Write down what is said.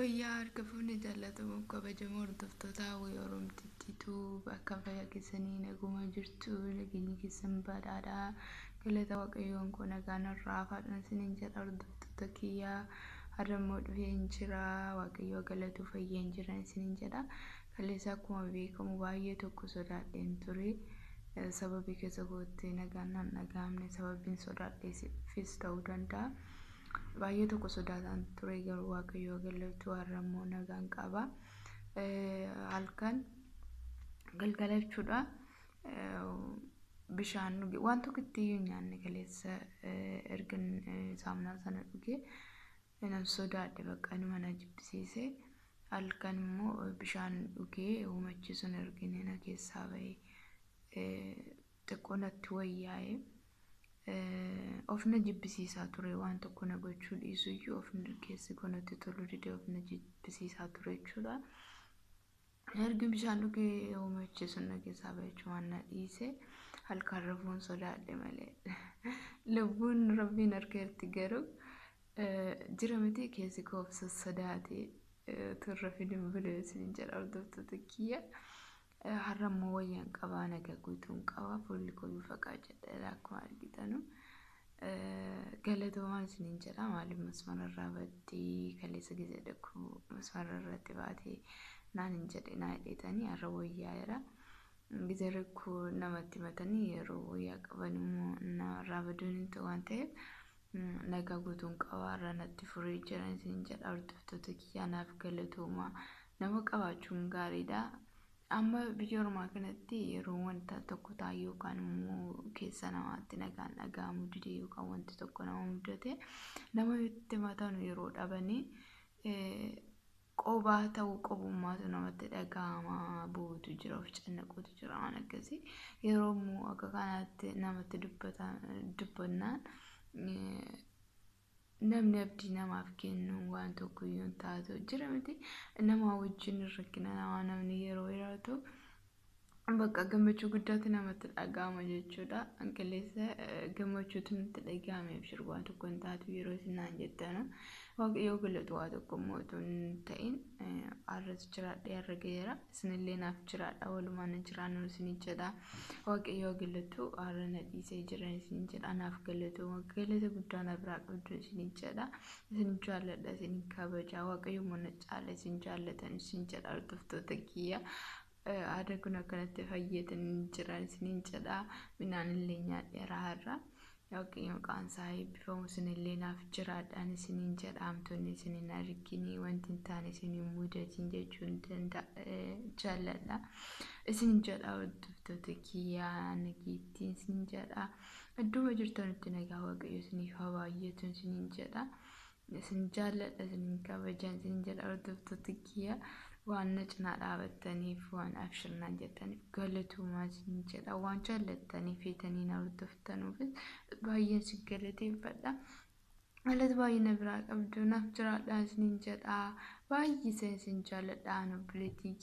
Fayyaa argafuun jaalatamu kabajamoo hordoftoota Oromtiitu bakka fayyaa keessanii naguma jirtu nageenyi keessan badhaadhaa galata waaqayyoon kun nagaan irraa faadhaan isiniin jedha hordoftoota kiyyaa har'ammoo dhufee hin jira waaqayyoo galatu fayyee hin jiran isiniin jedha kaleessa akkuma beekamu baay'ee tokko sodaadheen ture sababii keessa goote nagaan nan dhagaamne sababiin sodaadheefis ta'uu danda'a. Baay'ee tokko sodaatan ture garuu waaqayyoo galatu har'ammoo nagaan qaba halkan galgalachuudha bishaan dhuge waan tokkotti nyaanne kaleessa ergan saamunaa sana dhuge nan sodaadhe bakka inni mana jibbisiise halkan immoo bishaan dhuge uumachiisuun ergine na keessaa ba'e xiqqoo natti wayyaa'e. Ofna jibbisiisaa ture waan tokko na gochuu dhiisuyyuu ofna keessi kunatti tolu dide ofna jibbisiisaa ture jechuudha. Ergi bishaan dhugee uumachiisuun na keessaa ba'e waan na dhiise halkan rafuun sodaadhe malee lubbuun rabbiin harkeetti garuu jira miti keessi koofsa sodaate turra fidin bileessin jedha hordoftoota kiyya. Har'ammoo wayyaan qabaa nagaa guutuun qabaa fuulli koo bifa qaacadha akkuma argitanu galatoomaan isiniin jedha maaliif masmararraa baddee kaleessa gisee dhaquu masmararratti baatee naan hin jedhe naa hidheetanii har'a wayyaa jira gisee rakkoo namatti himatanii yeroo wayyaa qaban immoo namarraa baduun hin ta'u waan ta'eef nagaa guutuun qabaa har'a natti furee jiran isiniin jedha hordoftoota kiyyaa naaf galatoomaa nama qabaachuun gaariidha. Amma biyya ormaa kanatti yeroo wanta tokko taa'e yookaan immoo keessa namaatti nagaan dhaga'amu didee yookaan wanti tokko nama mudate nama itti himatanu yeroo dhabanii qobaa ta'uu qobummaatu namatti dhaga'ama bu'uutu jira of cannaquutu jira waan akkasii yeroo immoo akka kanaatti namatti dubbannaan namni abdii namaaf kennu waan tokko iyyuu taatu jira miti nama wajjin rakkina namaa namni yeroo jiraatu bakka gammachuu guddaatti namatti dhaga'ama jechuudha hanqaleessa gammachuutu nutti dhaga'ame ibsir waan tokko hin taatu yeroo isinaan jettanu waaqayyoo galatu waa tokko immoo utuu hin ta'in har'as jiraadhee har'a gaheera isinillee naaf jiraadha walumaan jiraannu isin jedha waaqayyoo galatu har'a na dhiisee jiran isin jedha naaf galatu galata guddaa na biraa qabdu isin jedha isin jaalladha isin kabaja waaqayyoo mana caala isin jaallatan isin jedha hordoftoota kiyya. Ada kun akkanatti fayyatan jiran isiniin jedha midhaan illee nyaadheera har'a waaqayyo maqaan isaa eebbifamu isinillee naaf jiraadhaan isiniin jedha hamtoonni isiniin argini wanti hin taane isiniin mudatiin jechuun jaalladha isiniin jedha hordoftoota kiyyaa nageettiin isiniin jedha iddoo jirtanitti nagaa waaqayyo isiniif haa baay'atu isiniin jedha isin jaalladha isiniin kabajan isiniin jedha hordoftoota kiyyaa. Waan cinaa dhaabattaniif waan abshirnaan jettaniif galatoomaa isin jedha waan jaallattanii feetanii na hordoftanuufis baay'een si galateeffadha galata baay'ee na biraa qabdu naaf jiraadhaa isiniin jedha baay'ee isin jaalladha obboleettii